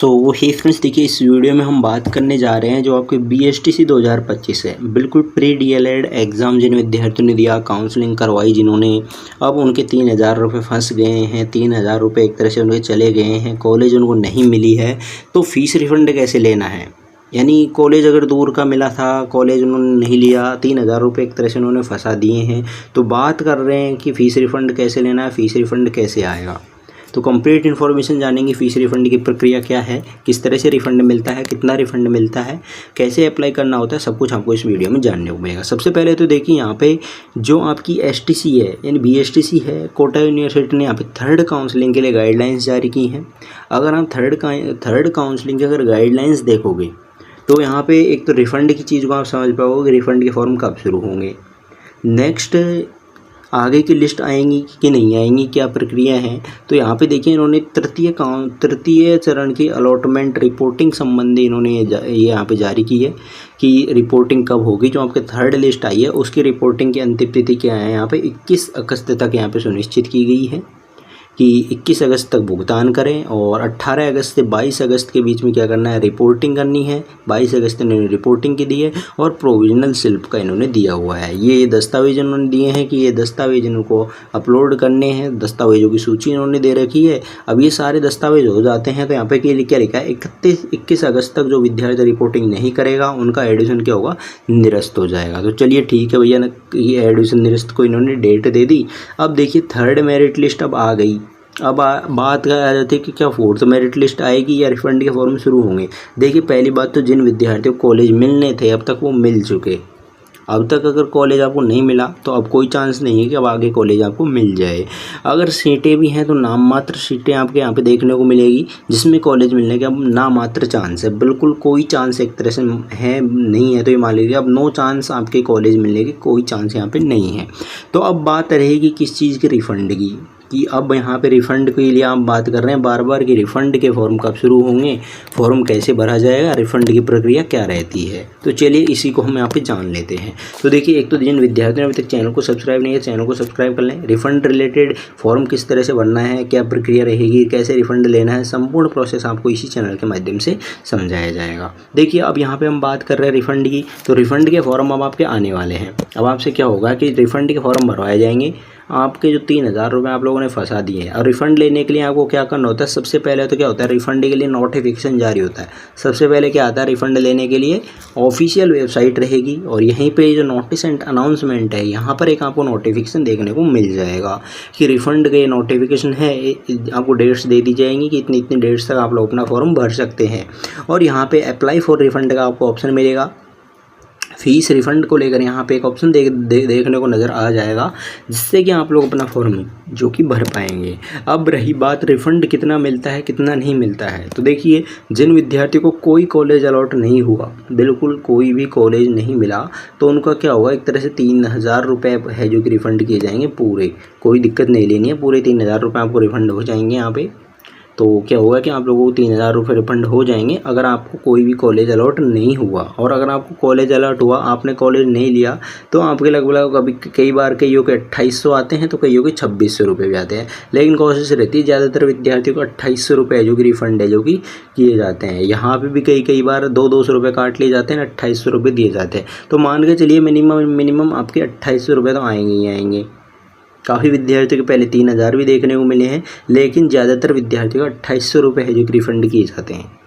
तो वो ही फ्रेंड्स, देखिए इस वीडियो में हम बात करने जा रहे हैं जो आपके BSTC 2025 है, बिल्कुल प्री DLED एग्ज़ाम जिन विद्यार्थियों ने दिया, काउंसलिंग करवाई जिन्होंने, अब उनके 3,000 रुपये फंस गए हैं। 3,000 रुपये एक तरह से उनके चले गए हैं, कॉलेज उनको नहीं मिली है, तो फ़ीस रिफ़ंड कैसे लेना है। यानी कॉलेज अगर दूर का मिला था, कॉलेज उन्होंने नहीं लिया, 3,000 रुपये एक तरह से उन्होंने फंसा दिए हैं। तो बात कर रहे हैं कि फ़ीस रिफ़ंड कैसे लेना है, फ़ीस रिफ़ंड कैसे आएगा। तो कंप्लीट इन्फॉर्मेशन जानेंगे, फ़ीस रिफ़ंड की प्रक्रिया क्या है, किस तरह से रिफ़ंड मिलता है, कितना रिफ़ंड मिलता है, कैसे अप्लाई करना होता है, सब कुछ आपको इस वीडियो में जानने को मिलेगा। सबसे पहले तो देखिए यहाँ पे जो आपकी STC है यानी BSTC है, कोटा यूनिवर्सिटी ने यहाँ पे थर्ड काउंसलिंग के लिए गाइडलाइंस जारी की हैं। अगर आप थर्ड काउंसलिंग के अगर गाइडलाइंस देखोगे तो यहाँ पे एक तो रिफ़ंड की चीज़ को आप समझ पाओगे, रिफ़ंड के फॉर्म कब शुरू होंगे, नेक्स्ट आगे की लिस्ट आएंगी कि नहीं आएंगी, क्या प्रक्रिया है। तो यहाँ पे देखिए इन्होंने तृतीय चरण की अलॉटमेंट रिपोर्टिंग संबंधी इन्होंने ये यहाँ पे जारी की है कि रिपोर्टिंग कब होगी। जो आपके थर्ड लिस्ट आई है उसकी रिपोर्टिंग की अंतिम तिथि क्या है, यहाँ पे 21 अगस्त तक यहाँ पे सुनिश्चित की गई है कि 21 अगस्त तक भुगतान करें और 18 अगस्त से 22 अगस्त के बीच में क्या करना है, रिपोर्टिंग करनी है। 22 अगस्त इन्होंने रिपोर्टिंग की दी है और प्रोविजनल स्लिप का इन्होंने दिया हुआ है। ये दस्तावेज इन्होंने दिए हैं कि ये दस्तावेज इनको अपलोड करने हैं, दस्तावेजों की सूची इन्होंने दे रखी है। अब ये सारे दस्तावेज हो जाते हैं तो यहाँ पे क्या लिखा है, 21 अगस्त तक जो विद्यार्थी रिपोर्टिंग नहीं करेगा उनका एडमिशन क्या होगा, निरस्त हो जाएगा। तो चलिए ठीक है भैया ना, ये एडमिशन निरस्त को इन्होंने डेट दे दी। अब देखिए थर्ड मेरिट लिस्ट अब आ गई। अब बात आ जाती है कि क्या फोर्थ मेरिट लिस्ट आएगी या रिफंड के फॉर्म शुरू होंगे। देखिए पहली बात तो जिन विद्यार्थियों को कॉलेज मिलने थे अब तक वो मिल चुके। अब तक अगर कॉलेज आपको नहीं मिला तो अब कोई चांस नहीं है कि अब आगे कॉलेज आपको मिल जाए। अगर सीटें भी हैं तो नाम मात्र सीटें आपके यहाँ पे देखने को मिलेगी, जिसमें कॉलेज मिलने के अब नाम मात्र चांस है, बिल्कुल कोई चांस एक तरह से है नहीं है। तो ये मान लीजिए अब नो चांस आपके कॉलेज मिलने की, कोई चांस यहाँ पे नहीं है। तो अब बात रहेगी किस चीज़ की, रिफ़ंड की, कि अब यहाँ पे रिफ़ंड के लिए आप बात कर रहे हैं बार बार कि रिफ़ंड के फॉर्म कब शुरू होंगे, फॉर्म कैसे भरा जाएगा, रिफ़ंड की प्रक्रिया क्या रहती है। तो चलिए इसी को हम यहाँ पे जान लेते हैं। तो देखिए एक तो जिन विद्यार्थियों ने अभी तक चैनल को सब्सक्राइब नहीं है, चैनल को सब्सक्राइब कर लें। रिफ़ंड रिलेटेड फॉर्म किस तरह से भरना है, क्या प्रक्रिया रहेगी, कैसे रिफ़ंड लेना है, संपूर्ण प्रोसेस आपको इसी चैनल के माध्यम से समझाया जाएगा। देखिए अब यहाँ पर हम बात कर रहे हैं रिफ़ंड की, तो रिफ़ंड के फॉर्म अब आपके आने वाले हैं। अब आपसे क्या होगा कि रिफ़ंड के फॉर्म भरवाए जाएंगे। आपके जो 3,000 रुपये आप लोगों ने फंसा दिए हैं और रिफ़ंड लेने के लिए आपको क्या करना होता है, सबसे पहले तो क्या होता है, रिफ़ंड के लिए नोटिफिकेशन जारी होता है। सबसे पहले क्या आता है, रिफ़ंड लेने के लिए ऑफिशियल वेबसाइट रहेगी और यहीं पे जो नोटिस एंड अनाउंसमेंट है यहाँ पर एक आपको नोटिफिकेशन देखने को मिल जाएगा कि रिफ़ंड के नोटिफिकेशन है। आपको डेट्स दे दी जाएंगी कि इतनी इतनी डेट्स तक आप लोग अपना फॉर्म भर सकते हैं और यहाँ पर अप्लाई फॉर रिफ़ंड का आपको ऑप्शन मिलेगा। फ़ीस रिफ़ंड को लेकर यहाँ पे एक ऑप्शन देखने को नज़र आ जाएगा, जिससे कि आप लोग अपना फॉर्म जो कि भर पाएंगे। अब रही बात रिफ़ंड कितना मिलता है, कितना नहीं मिलता है, तो देखिए जिन विद्यार्थियों को कोई कॉलेज अलॉट नहीं हुआ, बिल्कुल कोई भी कॉलेज नहीं मिला, तो उनका क्या होगा, एक तरह से 3,000 रुपये है जो कि रिफ़ंड किए जाएंगे पूरे। कोई दिक्कत नहीं लेनी है, पूरे 3,000 रुपये आपको रिफ़ंड हो जाएंगे यहाँ पे। तो क्या होगा कि आप लोगों को 3,000 रुपये रिफंड हो जाएंगे अगर आपको कोई भी कॉलेज अलॉट नहीं हुआ। और अगर आपको कॉलेज अलॉट हुआ, आपने कॉलेज नहीं लिया, तो आपके लगभग कभी कई बार कईयों के 2,800 आते हैं तो कईयों के 2,600 रुपये भी आते हैं। लेकिन कोशिश रहती है ज़्यादातर विद्यार्थियों को 2,800 रुपये जो कि रिफ़ंड है जो कि किए जाते हैं। यहाँ पर भी कई बार 200 रुपये काट लिए जाते हैं, 2,800 रुपये दिए जाते हैं। तो मान के चलिए मिनिमम आपके 2,800 रुपये तो आएंगे ही आएंगे। काफ़ी विद्यार्थियों के पहले 3,000 भी देखने को मिले हैं, लेकिन ज़्यादातर विद्यार्थियों का 2,800 रुपये है जो कि रिफ़ंड किए जाते हैं।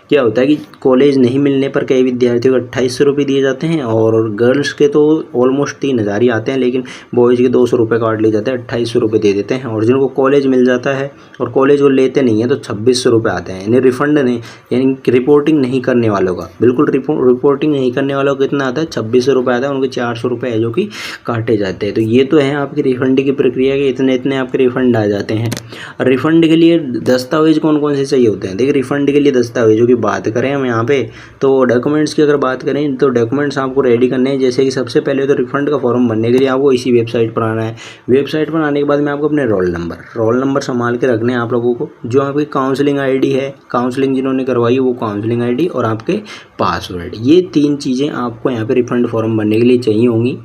क्या होता है कि कॉलेज नहीं मिलने पर कई विद्यार्थियों को 2,800 रुपये दिए जाते हैं और गर्ल्स के तो ऑलमोस्ट 3,000 ही आते हैं, लेकिन बॉयज़ के 200 रुपये काट लिए जाते हैं, 2,800 रुपये दे देते हैं। और जिनको कॉलेज मिल जाता है और कॉलेज वो लेते नहीं हैं तो 2,600 रुपये आते हैं। यानी रिफ़ंड नहीं, यानी रिपोर्टिंग नहीं करने वालों का, बिल्कुल रिपोर्टिंग नहीं करने वालों को कितना आता है, 2,600 रुपये आता है, उनके 400 रुपये है जो कि काटे जाते हैं। तो ये तो है आपकी रिफ़ंड की प्रक्रिया के इतने इतने आपके रिफ़ंड आ जाते हैं। रिफ़ंड के लिए दस्तावेज कौन कौन से चाहिए होते हैं, देखिए रिफ़ंड के लिए दस्तावेजों की बात करें हम यहाँ पे, तो डॉक्यूमेंट्स की अगर बात करें तो डॉक्यूमेंट्स आपको रेडी करने हैं। जैसे कि सबसे पहले तो रिफ़ंड का फॉर्म भरने के लिए आपको इसी वेबसाइट पर आना है। वेबसाइट पर आने के बाद में आपको अपने रोल नंबर संभाल के रखने हैं आप लोगों को। जो आपकी काउंसलिंग ID है, काउंसलिंग जिन्होंने करवाई है वो काउंसलिंग ID और आपके पासवर्ड, ये 3 चीज़ें आपको यहाँ पे रिफ़ंड फॉर्म भरने के लिए चाहिए होंगी।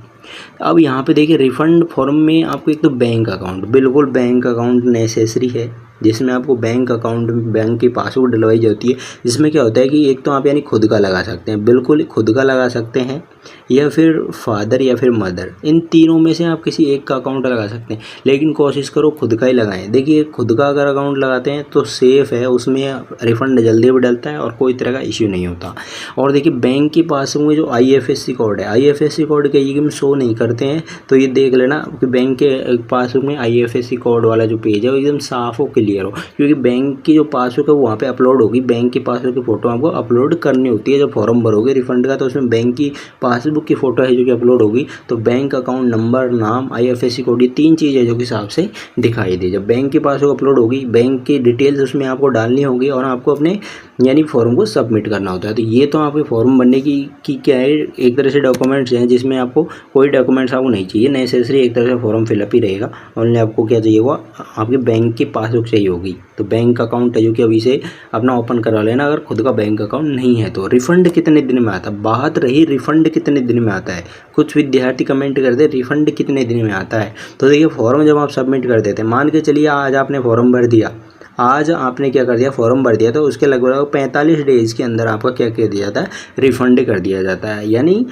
अब यहाँ पे देखिए रिफ़ंड फॉर्म में आपको एक तो बैंक अकाउंट, बिल्कुल बैंक अकाउंट नेसेसरी है। जिसमें आपको बैंक अकाउंट बैंक की पासबुक डलवाई जाती है। जिसमें क्या होता है कि एक तो आप यानी खुद का लगा सकते हैं, बिल्कुल खुद का लगा सकते हैं, या फिर फादर या फिर मदर, इन तीनों में से आप किसी एक का अकाउंट लगा सकते हैं, लेकिन कोशिश करो खुद का ही लगाएं। देखिए खुद का अगर अकाउंट लगाते हैं तो सेफ़ है, उसमें रिफ़ंड जल्दी भी डलता है और कोई तरह का इश्यू नहीं होता। और देखिए बैंक के पासबुक में जो IFSC कोड है, IFSC कोड कई जगह में शो नहीं करते हैं, तो ये देख लेना कि बैंक के पासबुक में IFSC कोड वाला जो पेज है वो एकदम साफ़ हो, क्लियर हो, क्योंकि बैंक की जो पासबुक है वो वहाँ पे अपलोड होगी। बैंक की पासबुक की फ़ोटो आपको अपलोड करनी होती है जब फॉर्म भरोगे रिफ़ंड का, तो उसमें बैंक की पासबुक की फ़ोटो है जो कि अपलोड होगी, तो बैंक अकाउंट नंबर, नाम, IFSC कोड, ये 3 चीज़ें जो कि हिसाब से दिखाई दे। जब बैंक की पासबुक अपलोड होगी, बैंक की डिटेल्स उसमें आपको डालनी होगी और आपको अपने यानी फॉर्म को सबमिट करना होता है। तो ये तो आपके फॉर्म भरने की क्या है, एक तरह से डॉक्यूमेंट्स हैं जिसमें आपको कोई डॉक्यूमेंट्स आपको नहीं चाहिए, नेसेसरी एक तरह से फॉर्म फिलअप ही रहेगा। ओनली आपको क्या चाहिए होगा, आपके बैंक की पासबुक चाहिए होगी। तो बैंक अकाउंट है जो कि अभी से अपना ओपन करवा लेना अगर खुद का बैंक अकाउंट नहीं है तो। रिफ़ंड कितने दिन में आता है, बात रही रिफ़ंड कितने दिन में आता है, कुछ विद्यार्थी कमेंट करते हैं रिफ़ंड कितने दिन में आता है। तो देखिए फॉर्म जब आप सबमिट कर देते हैं, मान के चलिए आज आपने फॉर्म भर दिया, आज आपने क्या कर दिया, फॉर्म भर दिया, तो उसके लगभग 45 डेज़ के अंदर आपका क्या कर दिया जाता है, रिफ़ंड कर दिया जाता है। यानी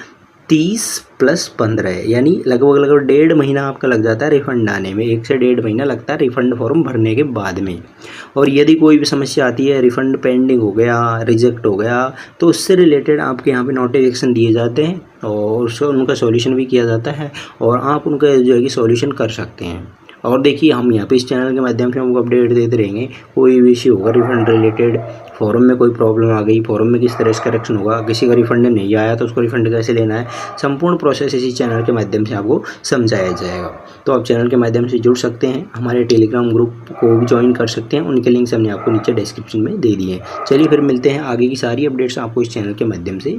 30 + 15 है, यानी लगभग 1.5 महीना आपका लग जाता है रिफ़ंड आने में, 1 से 1.5 महीना लगता है रिफ़ंड फॉर्म भरने के बाद में। और यदि कोई भी समस्या आती है, रिफ़ंड पेंडिंग हो गया, रिजेक्ट हो गया, तो उससे रिलेटेड आपके यहाँ पे नोटिफिकेशन दिए जाते हैं और उसका उनका सॉल्यूशन भी किया जाता है और आप उनका जो है कि सॉल्यूशन कर सकते हैं। और देखिए हम यहाँ पे इस चैनल के माध्यम से हमको अपडेट देते रहेंगे, कोई भी इश्यू होगा रिफ़ंड रिलेटेड, फॉर्म में कोई प्रॉब्लम आ गई, फॉर्म में किस तरह से करेक्शन होगा, किसी का रिफ़ंड नहीं आया तो उसको रिफ़ंड कैसे लेना है, संपूर्ण प्रोसेस इसी चैनल के माध्यम से आपको समझाया जाएगा। तो आप चैनल के माध्यम से जुड़ सकते हैं, हमारे टेलीग्राम ग्रुप को भी ज्वाइन कर सकते हैं, उनके लिंक्स हमने आपको नीचे डिस्क्रिप्शन में दे दिए हैं। चलिए फिर मिलते हैं, आगे की सारी अपडेट्स आपको इस चैनल के माध्यम से